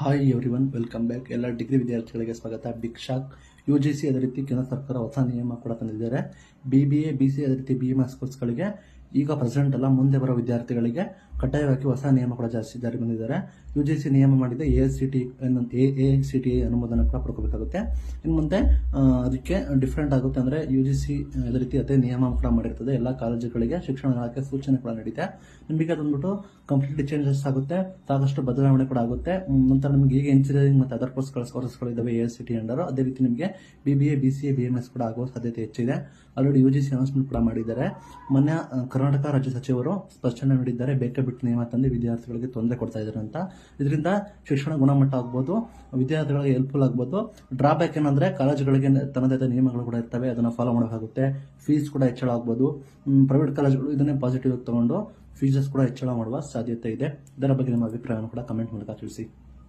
Hi everyone, welcome back. ಎಲ್ಲ degree ವಿದ್ಯಾರ್ಥಿಗಳಿಗೆ ಸ್ವಾಗತ. Big shock. UGC ಅದೇ ರೀತಿ ಕೇಂದ್ರ ಸರ್ಕಾರ ಹೊಸ ನಿಯಮ ಕೂಡ ತಂದಿದ್ದಾರೆ. BBA, BCA ಅದೇ ರೀತಿ BMS ಕೋರ್ಸ್ಗಳಿಗೆ ಈಗ ಪ್ರೆಸೆಂಟ್ ಅಲ್ಲ, ಮುಂದೆ ಬರೋ ವಿದ್ಯಾರ್ಥಿಗಳಿಗೆ ಕಡ್ಡಾಯವಾಗಿ ಹೊಸ ನಿಯಮ ಕೂಡ ಜಾರಿ ಬಂದಿದ್ದಾರೆ. UGC ನಿಯಮ ಮಾಡಿದೆ AICTE ಅನುಮೋದನೆ ಕೂಡ ಪಡ್ಕೋಬೇಕಾಗುತ್ತೆ. ಇನ್ನು ಮುಂದೆ ಅದಕ್ಕೆ ಡಿಫ್ರೆಂಟ್ ಆಗುತ್ತೆ. ಅಂದ್ರೆ UGC ಅದೇ ರೀತಿ ಅದೇ ನಿಯಮ ಕೂಡ ಮಾಡಿರ್ತದೆ. ಎಲ್ಲ ಕಾಲೇಜುಗಳಿಗೆ ಶಿಕ್ಷಣ ಇಲಾಖೆ ಸೂಚನೆ ಕೂಡ ನೀಡಿದೆ. ನಿಮಗೆ ಅದೊಂದ್ಬಿಟ್ಟು ಕಂಪ್ಲೀಟ್ಲಿ ಚೇಂಜಸ್ ಆಗುತ್ತೆ, ಸಾಕಷ್ಟು ಬದಲಾವಣೆ ಕೂಡ ಆಗುತ್ತೆ. ನಂತರ ನಿಮಗೆ ಈಗ ಇಂಜಿನಿಯರಿಂಗ್ ಮತ್ತು ಅದರ್ ಕೋರ್ಸ್ಗಳು ಇದಾವೆ AICTE ಅಂಡರ್. ಅದೇ ರೀತಿ ನಿಮಗೆ BBA, BCA, BMS ಕೂಡ ಆಗುವ ಸಾಧ್ಯತೆ ಹೆಚ್ಚಿದೆ. ಆಲ್ರೆಡಿ UGC ಅನೌನ್ಸ್ಮೆಂಟ್ ಕೂಡ ಮಾಡಿದ್ದಾರೆ. ಮೊನ್ನೆ ಕರ್ನಾಟಕ ರಾಜ್ಯ ಸಚಿವರು ಸ್ಪಷ್ಟನೆ ನೀಡಿದ್ದಾರೆ, ಬೇಕೇ ಬಿಟ್ಟು ನಿಯಮ ತಂದು ವಿದ್ಯಾರ್ಥಿಗಳಿಗೆ ತೊಂದರೆ ಕೊಡ್ತಾ ಇದ್ದಾರೆ ಅಂತ. ಇದರಿಂದ ಶಿಕ್ಷಣ ಗುಣಮಟ್ಟ ಆಗ್ಬೋದು, ವಿದ್ಯಾರ್ಥಿಗಳಿಗೆ ಹೆಲ್ಪ್ಫುಲ್ ಆಗ್ಬೋದು. ಡ್ರಾಬ್ಯಾಕ್ ಏನಂದ್ರೆ ಕಾಲೇಜುಗಳಿಗೆ ತನ್ನದೇ ಆದ ನಿಯಮಗಳು ಕೂಡ ಇರ್ತವೆ, ಅದನ್ನ ಫಾಲೋ ಮಾಡಬೇಕಾಗುತ್ತೆ. ಫೀಸ್ ಕೂಡ ಹೆಚ್ಚಳ ಆಗ್ಬೋದು. ಪ್ರೈವೇಟ್ ಕಾಲೇಜುಗಳು ಇದನ್ನೇ ಪಾಸಿಟಿವ್ ಆಗಿ ತಗೊಂಡು ಫೀಸಸ್ ಕೂಡ ಹೆಚ್ಚಳ ಮಾಡುವ ಸಾಧ್ಯತೆ ಇದೆ. ಇದರ ಬಗ್ಗೆ ನಿಮ್ಮ ಅಭಿಪ್ರಾಯವನ್ನು ಕೂಡ ಕಮೆಂಟ್ ಮೂಲಕ ತಿಳಿಸಿ.